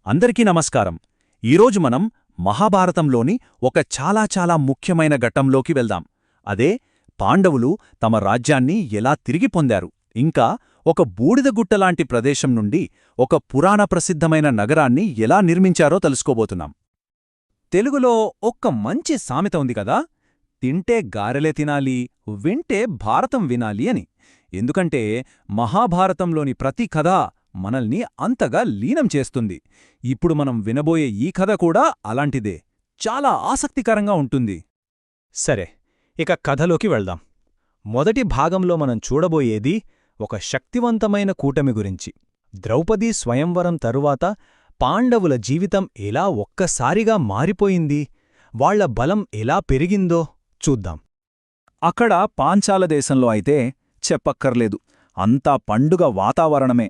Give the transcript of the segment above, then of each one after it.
అందరికీ నమస్కారం. ఈరోజు మనం మహాభారతంలోని ఒక చాలా ముఖ్యమైన ఘట్టంలోకి వెళ్దాం. అదే పాండవులు తమ రాజ్యాన్ని ఎలా తిరిగి పొందారు, ఇంకా ఒక బూడిదగుట్టలాంటి ప్రదేశం నుండి ఒక పురాణ ప్రసిద్ధమైన నగరాన్ని ఎలా నిర్మించారో తెలుసుకోబోతున్నాం. తెలుగులో ఒక్క మంచి సామెత ఉంది కదా, తింటే గారెలే తినాలి, వింటే భారతం వినాలి అని. ఎందుకంటే మహాభారతంలోని ప్రతి కథ మనల్ని అంతగా లీనం చేస్తుంది. ఇప్పుడు మనం వినబోయే ఈ కథ కూడా అలాంటిదే. చాలా ఆసక్తికరంగా ఉంటుంది. సరే, ఇక కథలోకి వెళ్దాం. మొదటి భాగంలో మనం చూడబోయేది ఒక శక్తివంతమైన కూటమి గురించి. ద్రౌపదీ స్వయంవరం తరువాత పాండవుల జీవితం ఎలా ఒక్కసారిగా మారిపోయింది, వాళ్ల బలం ఎలా పెరిగిందో చూద్దాం. అక్కడ పాంచాల దేశంలో అయితే చెప్పక్కర్లేదు, అంతా పండుగ వాతావరణమే.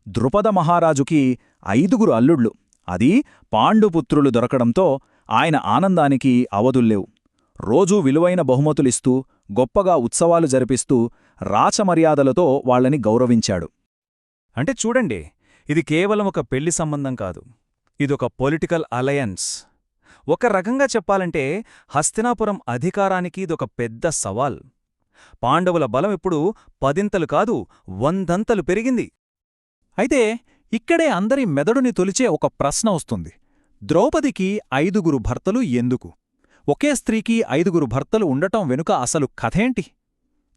ద్రుపద మహారాజుకి 5 అల్లుళ్ళు, అది పాండుపుత్రులు దొరకడంతో ఆయన ఆనందానికి అవధుల్లేవు. రోజూ విలువైన బహుమతులిస్తూ, గొప్పగా ఉత్సవాలు జరిపిస్తూ, రాచమర్యాదలతో వాళ్లని గౌరవించాడు. అంటే చూడండి, ఇది కేవలం ఒక పెళ్లి సంబంధం కాదు, ఇదొక పొలిటికల్ అలయన్స్. ఒక రకంగా చెప్పాలంటే హస్తినాపురం అధికారానికి ఇదొక పెద్ద సవాల్. పాండవుల బలం ఇప్పుడు 10 కాదు, 100 పెరిగింది. అయితే ఇక్కడే అందరి మెదడుని తొలిచే ఒక ప్రశ్న వస్తుంది. ద్రౌపదికి 5 భర్తలు ఎందుకు? ఒకే స్త్రీకి 5 భర్తలు ఉండటం వెనుక అసలు కథేంటి?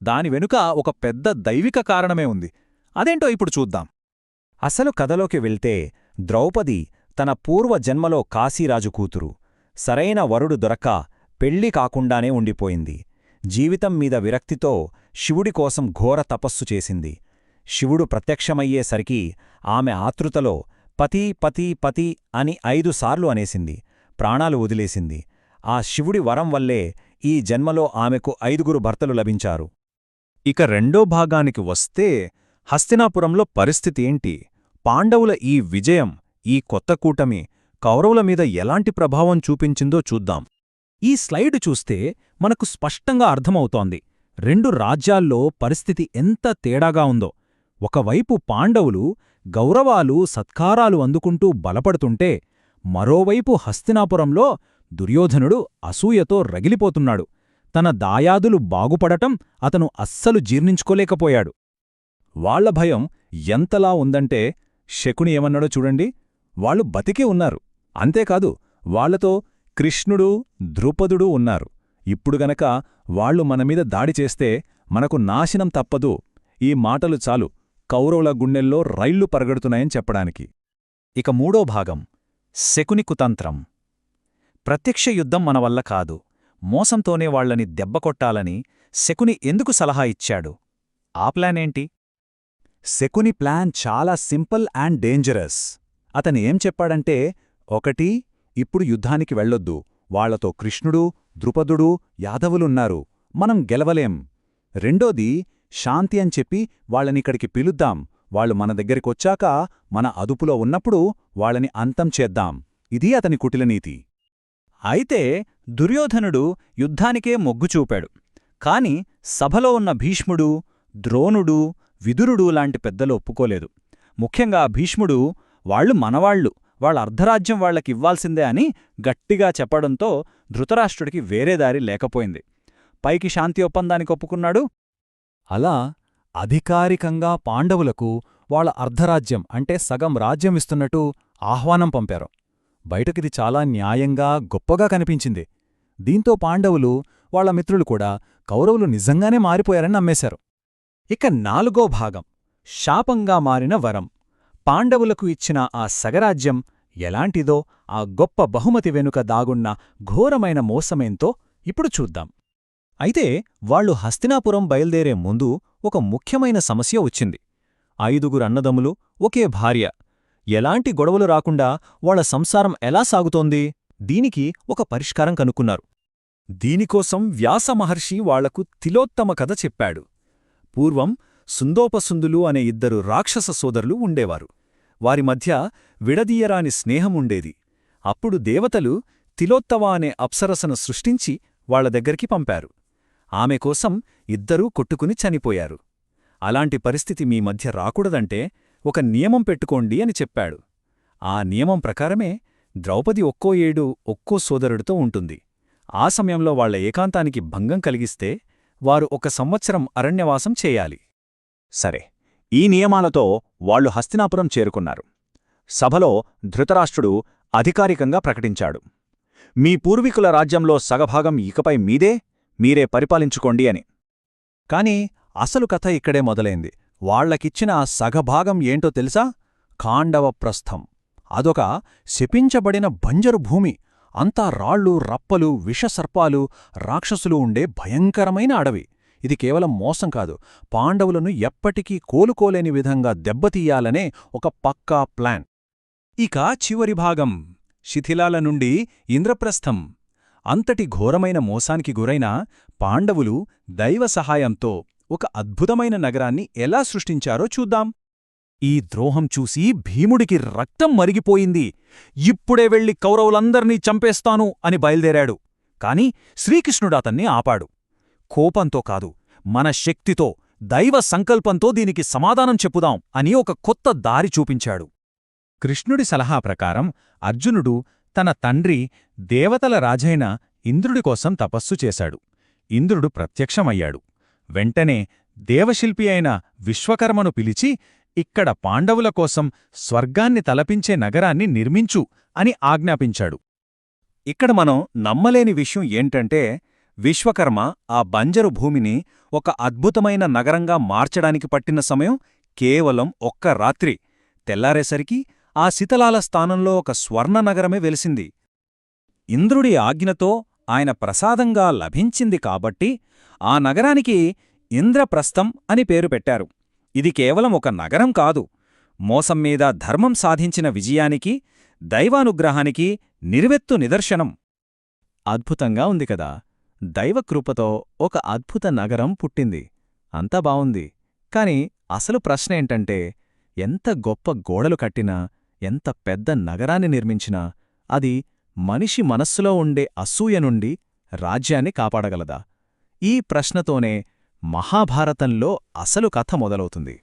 దాని వెనుక ఒక పెద్ద దైవిక కారణమే ఉంది. అదేంటో ఇప్పుడు చూద్దాం. అసలు కథలోకి వెళ్తే ద్రౌపది తన పూర్వజన్మలో కాశీరాజు కూతురు. సరైన వరుడు దొరక్క పెళ్లి కాకుండానే ఉండిపోయింది. జీవితం మీద విరక్తితో శివుడి కోసం ఘోర తపస్సు చేసింది. శివుడు ప్రత్యక్షమయ్యేసరికి ఆమె ఆతృతలో పతి పతి పతి అని 5 సార్లు అనేసింది. ప్రాణాలు వదిలేసింది. ఆ శివుడి వరం వల్లే ఈ జన్మలో ఆమెకు 5 భర్తలు లభించారు. ఇక రెండో భాగానికి వస్తే హస్తినాపురంలో పరిస్థితి ఏంటి? పాండవుల ఈ విజయం, ఈ కొత్త కూటమి కౌరవుల మీద ఎలాంటి ప్రభావం చూపించిందో చూద్దాం. ఈ స్లైడ్ చూస్తే మనకు స్పష్టంగా అర్థమవుతోంది 2 రాజ్యాల్లో పరిస్థితి ఎంత తేడాగా ఉందో. ఒకవైపు పాండవులు గౌరవాలు, సత్కారాలు అందుకుంటూ బలపడుతుంటే, మరోవైపు హస్తినాపురంలో దుర్యోధనుడు అసూయతో రగిలిపోతున్నాడు. తన దాయాదులు బాగుపడటం అతను అస్సలు జీర్ణించుకోలేకపోయాడు. వాళ్ల భయం ఎంతలా ఉందంటే, శకుని ఏమన్నాడో చూడండి. వాళ్ళు బతికే ఉన్నారు, అంతేకాదు వాళ్లతో కృష్ణుడు, ద్రుపదుడు ఉన్నారు. ఇప్పుడు గనక వాళ్లు మనమీద దాడి చేస్తే మనకు నాశనం తప్పదు. ఈ మాటలు చాలు కౌరవుల గుండెల్లో రైళ్లు పరగడుతున్నాయని చెప్పడానికి. ఇక మూడో భాగం, శకుని కుతంత్రం. ప్రత్యక్ష యుద్ధం మన వల్ల కాదు, మోసంతోనే వాళ్లని దెబ్బకొట్టాలని శకుని ఎందుకు సలహా ఇచ్చాడు? ఆ ప్లానేంటి? శకుని ప్లాన్ చాలా సింపుల్ అండ్ డేంజరస్. అతను ఏం చెప్పాడంటే, 1 ఇప్పుడు యుద్ధానికి వెళ్ళొద్దు, వాళ్లతో కృష్ణుడు, ద్రుపదుడు, యాదవులున్నారు, మనం గెలవలేం. రెండోది, శాంతి అని చెప్పి వాళ్ళనిక్కడికి పిలుద్దాం, వాళ్ళు మన దగ్గరికొచ్చాక మన అదుపులో ఉన్నప్పుడు వాళ్ళని అంతం చేద్దాం. ఇది అతని కుటిలనీతి. అయితే దుర్యోధనుడు యుద్ధానికే మొగ్గు చూపాడు. కాని సభలో ఉన్న భీష్ముడు, ద్రోణుడు, విదురుడు లాంటి పెద్దలు ఒప్పుకోలేదు. ముఖ్యంగా భీష్ముడు వాళ్లు మనవాళ్లు, వాళ్ళ అర్ధరాజ్యం వాళ్లకివ్వాల్సిందే అని గట్టిగా చెప్పడంతో ధృతరాష్ట్రుడికి వేరే దారి లేకపోయింది. పైకి శాంతి ఒప్పందానికి ఒప్పుకున్నాడు. అలా అధికారికంగా పాండవులకు వాళ్ళ అర్ధరాజ్యం అంటే సగం రాజ్యం ఇస్తున్నట్టు ఆహ్వానం పంపారు. బయటకిది చాలా న్యాయంగా, గొప్పగా కనిపించింది. దీంతో పాండవులు, వాళ్ల మిత్రులు కూడా కౌరవులు నిజంగానే మారిపోయారని నమ్మేశారు. ఇక 4వ భాగం, శాపంగా మారిన వరం. పాండవులకు ఇచ్చిన ఆ సగరాజ్యం ఎలాంటిదో, ఆ గొప్ప బహుమతి వెనుక దాగున్న ఘోరమైన మోసమేంతో ఇప్పుడు చూద్దాం. అయితే వాళ్లు హస్తినాపురం బయల్దేరే ముందు ఒక ముఖ్యమైన సమస్య వచ్చింది. 5 అన్నదమ్ములు, ఒకే భార్య. ఎలాంటి గొడవలు రాకుండా వాళ్ల సంసారం ఎలా సాగుతోంది? దీనికి ఒక పరిష్కారం కనుక్కున్నారు. దీనికోసం వ్యాస మహర్షి వాళ్లకు తిలోత్తమ కథ చెప్పాడు. పూర్వం సుందోపసుందులు అనే 2 రాక్షస సోదరులు ఉండేవారు. వారి మధ్య విడదీయరాని స్నేహముండేది. అప్పుడు దేవతలు తిలోత్తమ అనే అప్సరసను సృష్టించి వాళ్ల దగ్గరికి పంపారు. ఆమె కోసం 2 కొట్టుకుని చనిపోయారు. అలాంటి పరిస్థితి మీ మధ్య రాకూడదంటే ఒక నియమం పెట్టుకోండి అని చెప్పాడు. ఆ నియమం ప్రకారమే ద్రౌపది ఒక్కో ఏడు ఒక్కో సోదరుడితో ఉంటుంది. ఆ సమయంలో వాళ్ల ఏకాంతానికి భంగం కలిగిస్తే వారు 1 సంవత్సరం అరణ్యవాసం చేయాలి. సరే, ఈ నియమాలతో వాళ్లు హస్తినాపురం చేరుకున్నారు. సభలో ధృతరాష్ట్రుడు అధికారికంగా ప్రకటించాడు, మీ పూర్వీకుల రాజ్యంలో సగభాగం ఇకపై మీదే, మీరే పరిపాలించుకోండి అని. కాని అసలు కథ ఇక్కడే మొదలైంది. వాళ్లకిచ్చిన ఆ సగభాగం ఏంటో తెలుసా? ఖాండవప్రస్థం. అదొక శపించబడిన బంజరు భూమి. అంతా రాళ్ళు, రప్పలు, విషసర్పాలు, రాక్షసులు ఉండే భయంకరమైన అడవి. ఇది కేవలం మోసం కాదు, పాండవులను ఎప్పటికీ కోలుకోలేని విధంగా దెబ్బతీయాలనే ఒక పక్కా ప్లాన్. ఇక చివరి భాగం, శిథిలాల నుండి ఇంద్రప్రస్థం. అంతటి ఘోరమైన మోసానికి గురైన పాండవులు దైవ సహాయంతో ఒక అద్భుతమైన నగరాన్ని ఎలా సృష్టించారో చూద్దాం. ఈ ద్రోహం చూసి భీముడికి రక్తం మరిగిపోయింది. ఇప్పుడే వెళ్లి కౌరవులందర్నీ చంపేస్తాను అని బయల్దేరాడు. కాని శ్రీకృష్ణుడాతన్ని ఆపాడు. కోపంతో కాదు, మన శక్తితో, దైవ సంకల్పంతో దీనికి సమాధానం చెప్పుదాం అని ఒక కొత్త దారి చూపించాడు. కృష్ణుడి సలహా ప్రకారం అర్జునుడు తన తండ్రి దేవతల రాజైన ఇంద్రుడి కోసం తపస్సు చేశాడు. ఇంద్రుడు ప్రత్యక్షమయ్యాడు. వెంటనే దేవశిల్పి అయిన విశ్వకర్మను పిలిచి, ఇక్కడ పాండవుల కోసం స్వర్గాన్ని తలపించే నగరాన్ని నిర్మించు అని ఆజ్ఞాపించాడు. ఇక్కడ మనం నమ్మలేని విషయం ఏంటంటే, విశ్వకర్మ ఆ బంజరు భూమిని ఒక అద్భుతమైన నగరంగా మార్చడానికి పట్టిన సమయం కేవలం 1 రాత్రి. తెల్లారేసరికి ఆ శిథిలాల స్థానంలో ఒక స్వర్ణనగరమే వెలిసింది. ఇంద్రుడి ఆజ్ఞతో ఆయన ప్రసాదంగా లభించింది కాబట్టి ఆ నగరానికి ఇంద్రప్రస్థం అని పేరు పెట్టారు. ఇది కేవలం ఒక నగరం కాదు, మోసం మీద ధర్మం సాధించిన విజయానికి, దైవానుగ్రహానికి నిలువెత్తు నిదర్శనం. అద్భుతంగా ఉంది కదా! దైవకృపతో ఒక అద్భుత నగరం పుట్టింది. అంతా బావుంది. కాని అసలు ప్రశ్నేంటంటే, ఎంత గొప్ప గోడలు కట్టినా, ఎంత పెద్ద నగరాన్ని నిర్మించినా అది మనిషి మనస్సులో ఉండే అసూయ నుండి రాజ్యాన్ని కాపాడగలదా? ఈ ప్రశ్నతోనే మహాభారతంలో అసలు కథ మొదలవుతుంది.